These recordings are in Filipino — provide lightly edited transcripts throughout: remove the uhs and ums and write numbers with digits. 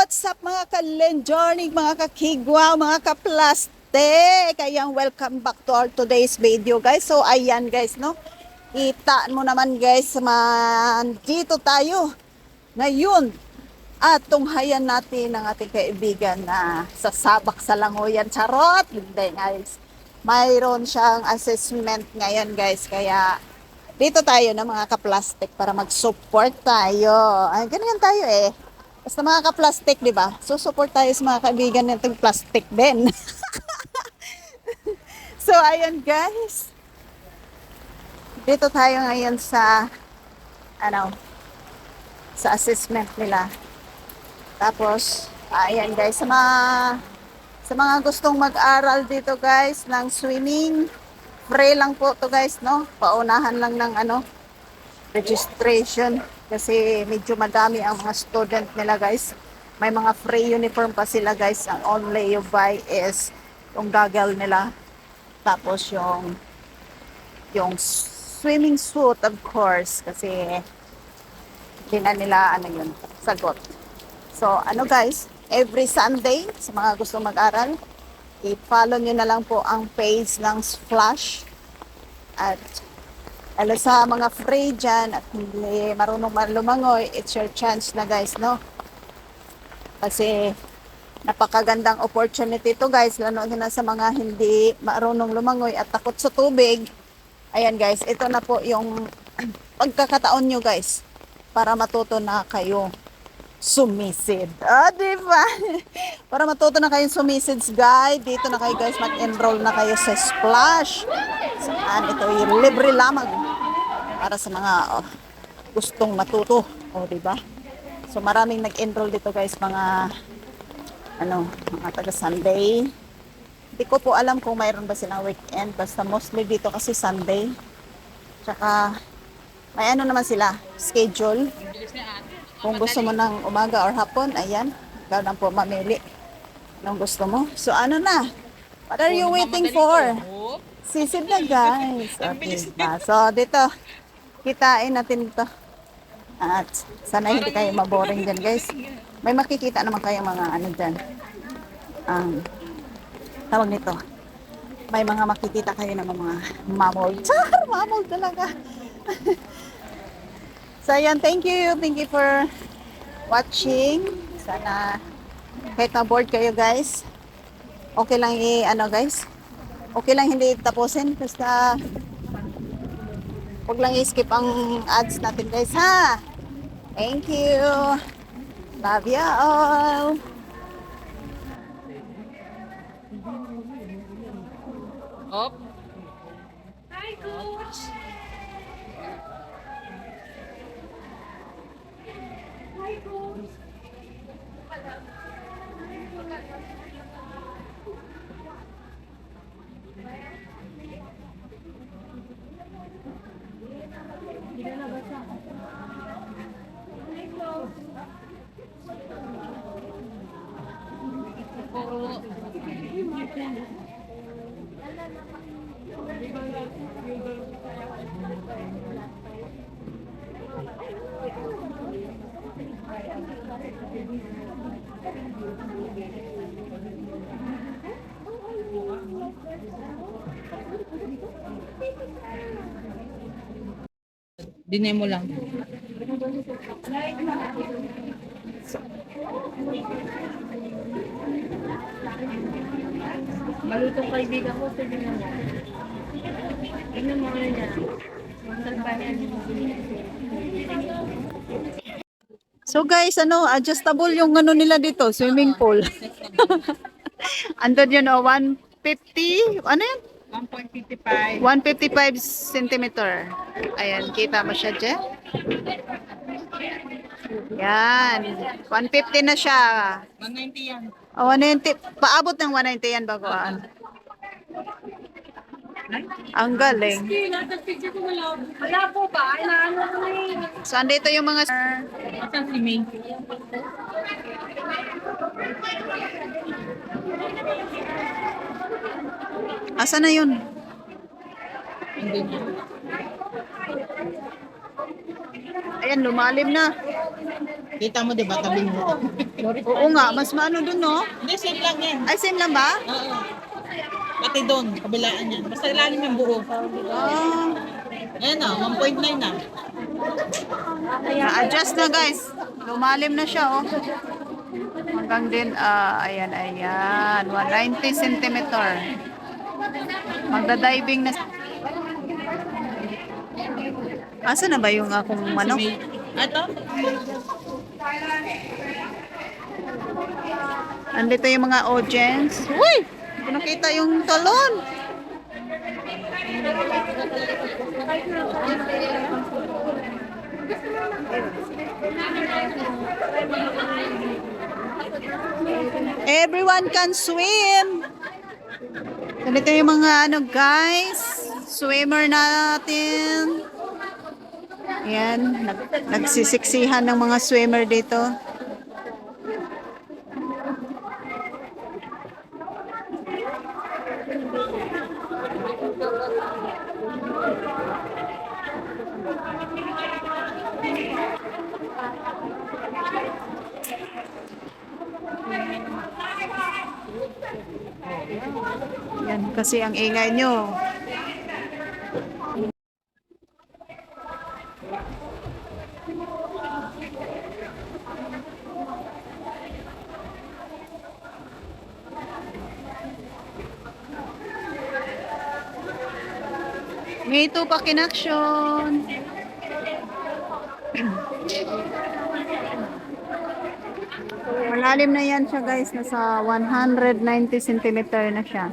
What's up mga ka-Lenjourning, mga kakigwa, mga ka-plastic? Ayan, welcome back to our today's video guys. So ayan guys, no? Kita mo naman guys, dito tayo ngayon. At tunghayan natin ang ating kaibigan na sasabak sa langoyan. Charot! Hindi guys. Mayroon siyang assessment ngayon guys. Kaya dito tayo na mga ka-plastic para mag-support tayo. Ay, ganyan tayo eh. Basta mga ka-plastic, di ba? So, support tayo sa mga kaibigan nating plastic din. So, ayan guys. Dito tayo ngayon sa, sa assessment nila. Tapos, ayan guys, sa mga gustong mag-aral dito guys, ng swimming, free lang po to guys, no? Paunahan lang ng registration. Kasi medyo madami ang mga student nila guys. May mga free uniform pa sila guys. Ang only you buy is yung goggle nila. Tapos yung swimming suit of course. Kasi hindi na nila yun, sagot. So guys, every Sunday sa mga gusto mag-aral, i-follow nyo na lang po ang page ng Splash. At sa mga free dyan at hindi marunong lumangoy, it's your chance na guys, no? Kasi napakagandang opportunity to guys, lalo na sa mga hindi marunong lumangoy at takot sa tubig. Ayan guys, ito na po yung pagkakataon nyo guys para matuto na kayo sumisid. Diba? Para matuto na kayo sumisid guys, dito na kayo guys, mag-enroll na kayo sa Splash. Saan ito yung libre lamang para sa mga gustong matuto, diba? So maraming nag-enroll dito guys, mga taga Sunday. Hindi ko po alam kung mayroon ba silang weekend, basta mostly dito kasi Sunday. Tsaka may naman sila, schedule. Kung gusto mo ng umaga or hapon, ayan, ikaw lang po mamili ng gusto mo. So na? What are you waiting for? Sisid na guys. Okay. So dito, kitain natin ito. At sana hindi kayo maboring dyan guys. May makikita naman kayong mga dyan. Tawag nito. May mga makikita kayo ng mga mamol. Mamol talaga. So ayan, thank you. Thank you for watching. Sana kahit na-bored kayo guys, okay lang guys. Okay lang hindi tapusin. Basta huwag lang i-skip ang ads natin guys ha. Thank you. Love you all. Up. Hi, Coach. Hi, Coach. Dinay mo lang. Malutong kaibigan ko, tignan mo. Tignan mo niya. So guys, adjustable yung nila dito, swimming pool. Andun yun 150, ano yun? 1.55. 155 centimeter. Ayan, kita mo siya dyan? Yan. 150 na siya. 190 yan. 190. Paabot ng 190 yan bagoan. Ang galing. Wala po ba? Inaano ko na yun. So, andito yung mga... Asan si May? Asa na yun? Hindi na. Ayan, lumalim na. Kita mo, di ba? Tabi mo. Oo nga, mas maano dun, no? Hindi, same lang yan. Ay, same lang ba? Oo. Pati doon, kabilaan yan. Basta ilalim yung buo. Ah, Ayan na, 1.9 na. na-adjust na guys. Lumalim na siya, oh. Hanggang din, ayan. 190 centimeter. Magda-diving na. Asa na ba yung akong manok? Ito? Andito yung mga audience. Uy! Hindi ko nakita yung talon. Everyone can swim. Ganito yung mga ano guys, swimmer natin. Yan, nagsisiksihan ng mga swimmer dito. Yan kasi ang ingay nyo. May tupak in action. Malalim na yan siya guys. Nasa 190 centimeter na siya.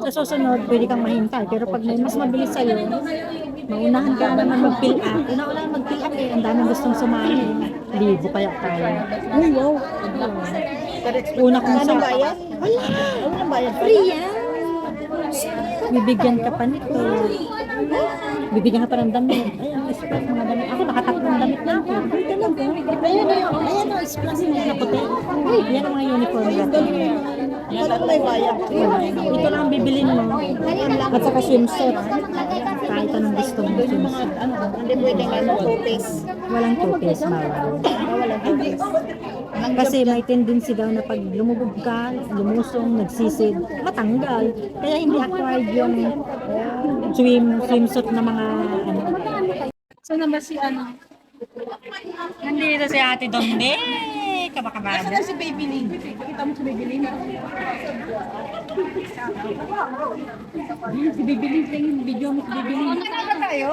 Sa susunod, pwede kang mahintay. Pero pag may mas mabilis sa'yo, maunahan ka naman mag-fill up. Una-una mag-fill up eh. Ang daming gustong sumali. Libo kaya tayo. Uy, wow. Una kong sa... bayad? Ano bayad? Free yan. Bibigyan ka pa nito. Bibigyan ka pa ng damit. Ayan, express mga damit. Ako nakatatlong damit na ako. Ay, talaga. Ayan o, express na na puti. Yan ang mga uniform natin. Walang may bayad. Ito lang ang bibilin mo. At saka swimsuit. Kahit anong gusto mo swimsuit. Hindi pwedeng ano, 2 piece. Walang tupes, bawal. Walang 2 piece. Kasi may tendency daw na pag lumubog ka, lumusong, nagsisid, matanggal. Kaya hindi acquired yung swimsuit na mga ano. Saan na ba si ano? Nandito si Ate Donde. Kabakababa. Saan si Baby Lynn? Kita mo si Baby Lynn? Si Baby Lynn, yung video mo si Baby Lynn. Ano tayo?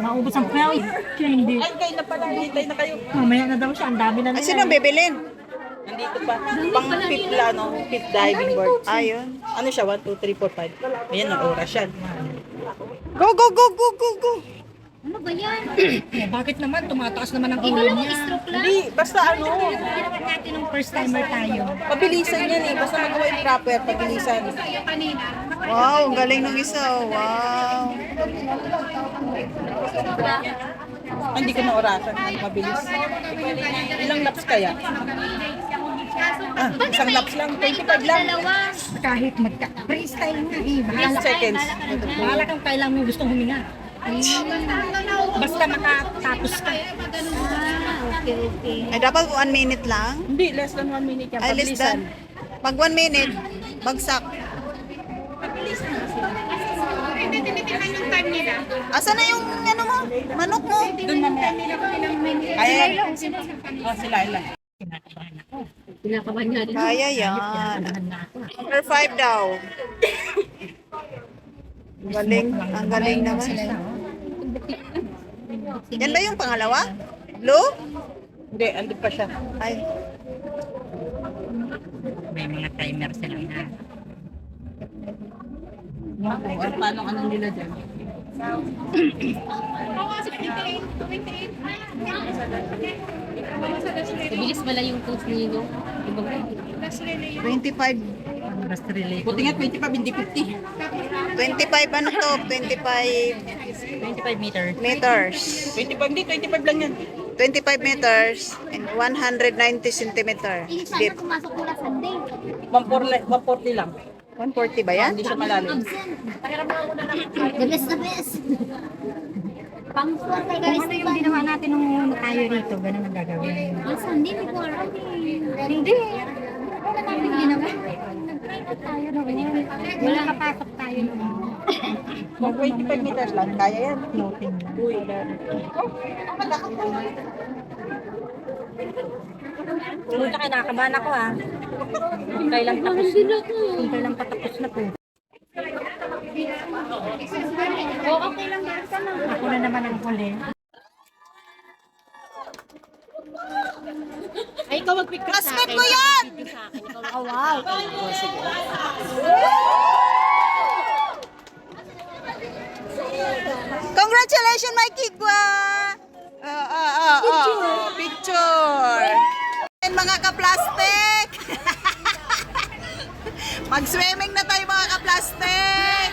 Maubos ang crowd. Hindi. Ay, kayo na pala. Hintay na kayo. Mamaya na daw siya. Ang dami na Ay, nila. sino bibilin? Nandito pa. Pang fifth la, no? Fifth diving board. Ayun. Ano siya? 1, 2, 3, 4, 5. Ayan, ang oras yan. Go, go, go, go, go, go. Ano ba yan? Bakit naman? Tumataas naman ang Ikaw ulo lang niya. stroke lang? Hindi, basta ano. Ginawa natin nung first timer tayo. Pabilisan yan eh. Basta magawa yung proper, pabilisan. Wow, ang galing ng isa. Oh. Wow. Hindi ko na orasan. Mabilis. Ilang laps kaya? Isang laps lang. 25 lang. Kahit freestyle nga eh. 3 seconds. Bahala kang kailan mo gustong huminga. Basta makatapos ka. Ay, dapat 1 minute lang. Hindi, less than 1 minute yan. Ay, less Pabilisan. than. Pag 1 minute, bagsak. Asa na yung ano mo? Manok mo? Doon mamaya. Kaya yan. Sila ilan. Kinakabahan nga rin. Kaya yan. Kinakabahan na ako. Number 5 daw. Ang galing. Ang galing naman. Yan ba yung pangalawa? Blue? Hindi, andun pa siya. Ay. May mga timer sila na. Paano ano nila dyan? Mabilis pala yung coach ninyo. 25. Basta relate. Buti nga 25, hindi 50. 25 ano to? 25 25 meters. meters. 25, hindi, 25 lang yan. 25 meters and 190 centimeter deep. Pumasok mula Sunday. 140 lang. 140 ba yan? Hindi siya malalim. The best, the best. Pang-4 kay guys. Ano yung ginawa natin nung tayo rito, ganun ang gagawin. Ah, Sunday, hindi ko alam eh. Hindi. Wala namin ginawa. Nag-try na tayo noon. Wala kapasok tayo noon. Kung 25 meters lang, kaya yan. Floating lang. Uy, Pumunta kayo, nakakabahan ako ah. Kailan tapos? Kailan patapos na po? Okay lang yan ka lang. Ako na naman ang huli. Ay, ikaw mag-pick ka sa Classmate akin. ko yan! Oh, wow. Congratulations, my kigwa! Picture! And mga ka-plastic! Mag-swimming na tayo mga ka-plastic!